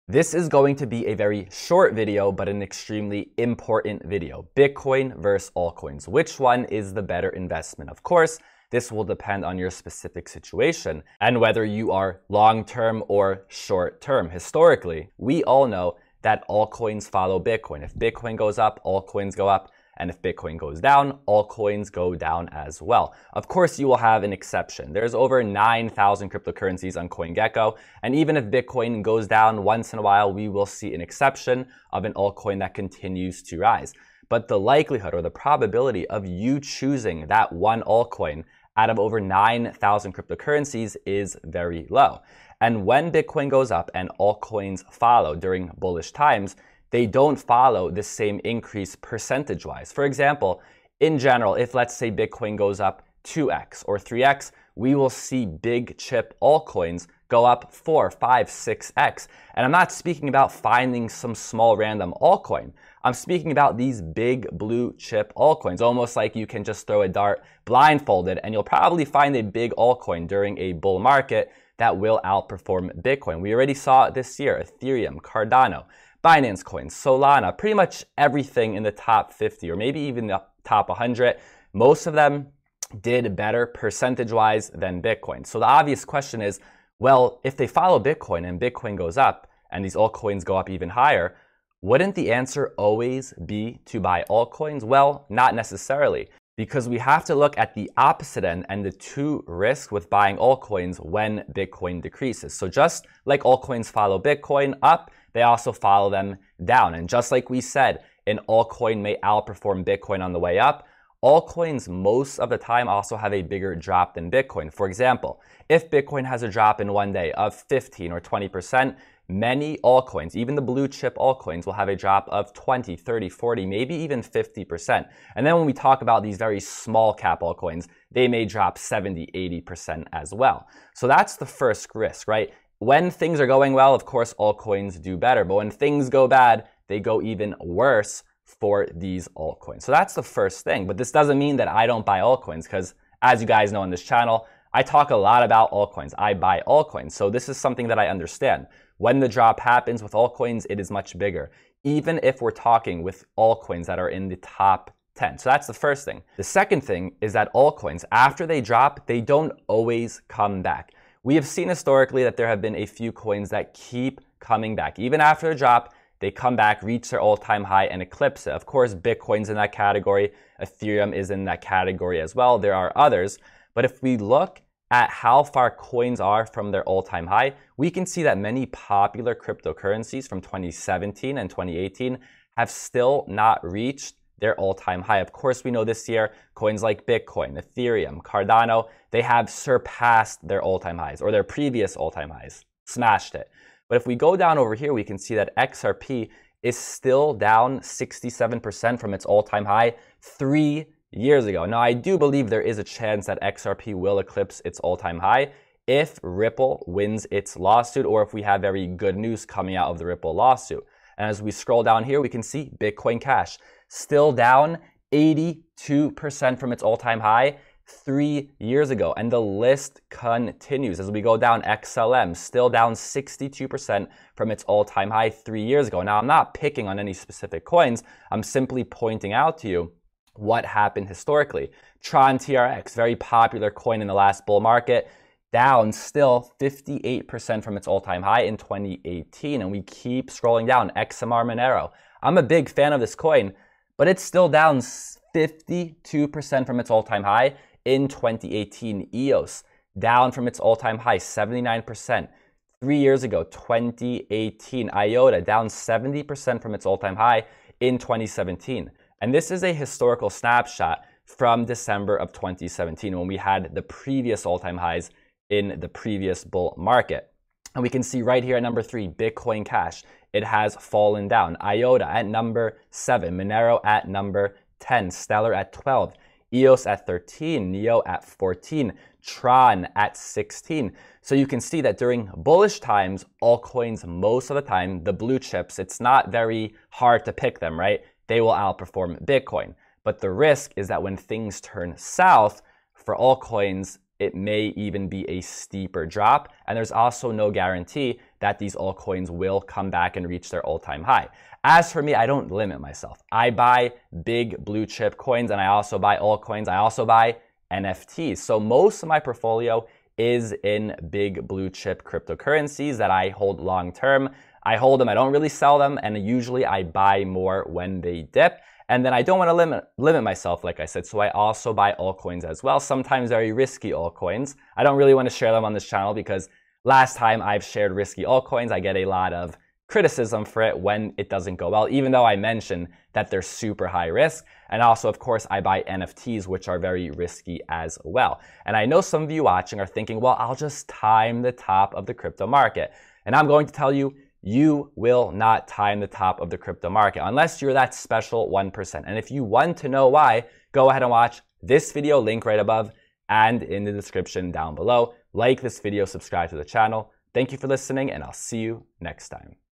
This is going to be a very short video, but an extremely important video. Bitcoin versus altcoins. Which one is the better investment? Of course, this will depend on your specific situation and whether you are long-term or short-term. Historically, we all know that altcoins follow Bitcoin. If Bitcoin goes up, altcoins go up. And if Bitcoin goes down, altcoins go down as well. Of course, you will have an exception. There's over 9,000 cryptocurrencies on CoinGecko. And even if Bitcoin goes down once in a while, we will see an exception of an altcoin that continues to rise. But the likelihood or the probability of you choosing that one altcoin out of over 9,000 cryptocurrencies is very low. And when Bitcoin goes up and altcoins follow during bullish times, they don't follow the same increase percentage-wise. For example, in general, if let's say Bitcoin goes up 2x or 3x, we will see big chip altcoins go up 4, 5, 6x. And I'm not speaking about finding some small random altcoin. I'm speaking about these big blue chip altcoins, almost like you can just throw a dart blindfolded and you'll probably find a big altcoin during a bull market that will outperform Bitcoin. We already saw it this year: Ethereum, Cardano, Binance Coin, Solana, pretty much everything in the top 50 or maybe even the top 100. Most of them did better percentage-wise than Bitcoin. So the obvious question is, well, if they follow Bitcoin and Bitcoin goes up and these altcoins go up even higher, wouldn't the answer always be to buy altcoins? Well, not necessarily, because we have to look at the opposite end and the two risks with buying altcoins when Bitcoin decreases. So just like altcoins follow Bitcoin up, they also follow them down. And just like we said, an altcoin may outperform Bitcoin on the way up, altcoins most of the time also have a bigger drop than Bitcoin. For example, if Bitcoin has a drop in one day of 15 or 20%, many altcoins, even the blue chip altcoins, will have a drop of 20, 30, 40, maybe even 50%. And then when we talk about these very small cap altcoins, they may drop 70, 80% as well. So that's the first risk, right? When things are going well, of course, altcoins do better. But when things go bad, they go even worse for these altcoins. So that's the first thing. But this doesn't mean that I don't buy altcoins, because as you guys know on this channel, I talk a lot about altcoins. I buy altcoins. So this is something that I understand. When the drop happens with altcoins, it is much bigger, even if we're talking with altcoins that are in the top 10. So that's the first thing. The second thing is that altcoins, after they drop, they don't always come back. We have seen historically that there have been a few coins that keep coming back. Even after a drop, they come back, reach their all-time high, and eclipse it. Of course, Bitcoin's in that category. Ethereum is in that category as well. There are others. But if we look at how far coins are from their all-time high, we can see that many popular cryptocurrencies from 2017 and 2018 have still not reached their all-time high. Of course, we know this year, coins like Bitcoin, Ethereum, Cardano, they have surpassed their all-time highs or their previous all-time highs, smashed it. But if we go down over here, we can see that XRP is still down 67% from its all-time high 3 years ago. Now, I do believe there is a chance that XRP will eclipse its all-time high if Ripple wins its lawsuit or if we have very good news coming out of the Ripple lawsuit. And as we scroll down here, we can see Bitcoin Cash still down 82% from its all-time high 3 years ago. And the list continues. As we go down, XLM still down 62% from its all-time high 3 years ago. Now, I'm not picking on any specific coins. I'm simply pointing out to you what happened historically. Tron TRX, very popular coin in the last bull market, down still 58% from its all-time high in 2018. And we keep scrolling down. XMR Monero. I'm a big fan of this coin, but it's still down 52% from its all-time high in 2018. EOS, down from its all-time high 79%. 3 years ago, 2018. IOTA, down 70% from its all-time high in 2017. And this is a historical snapshot from December of 2017 when we had the previous all-time highs in the previous bull market. And we can see right here at number 3, Bitcoin Cash. It has fallen down. IOTA at number 7. Monero at number 10. Stellar at 12. EOS at 13. NEO at 14. Tron at 16. So you can see that during bullish times, altcoins most of the time, the blue chips, it's not very hard to pick them, right? They will outperform Bitcoin. But the risk is that when things turn south for altcoins, it may even be a steeper drop. And there's also no guarantee that these altcoins will come back and reach their all-time high. As for me, I don't limit myself. I buy big blue chip coins, and I also buy altcoins. I also buy NFTs. So most of my portfolio is in big blue chip cryptocurrencies that I hold long term. I hold them, I don't really sell them, and usually I buy more when they dip. And then I don't want to limit myself, like I said, so I also buy altcoins as well, sometimes very risky altcoins. I don't really want to share them on this channel because last time I've shared risky altcoins, I get a lot of criticism for it when it doesn't go well, even though I mentioned that they're super high risk. And also, of course, I buy NFTs, which are very risky as well. And I know some of you watching are thinking, well, I'll just time the top of the crypto market. And I'm going to tell you, you will not time the top of the crypto market unless you're that special 1%. And if you want to know why, go ahead and watch this video, link right above and in the description down below. Like this video, subscribe to the channel. Thank you for listening, and I'll see you next time.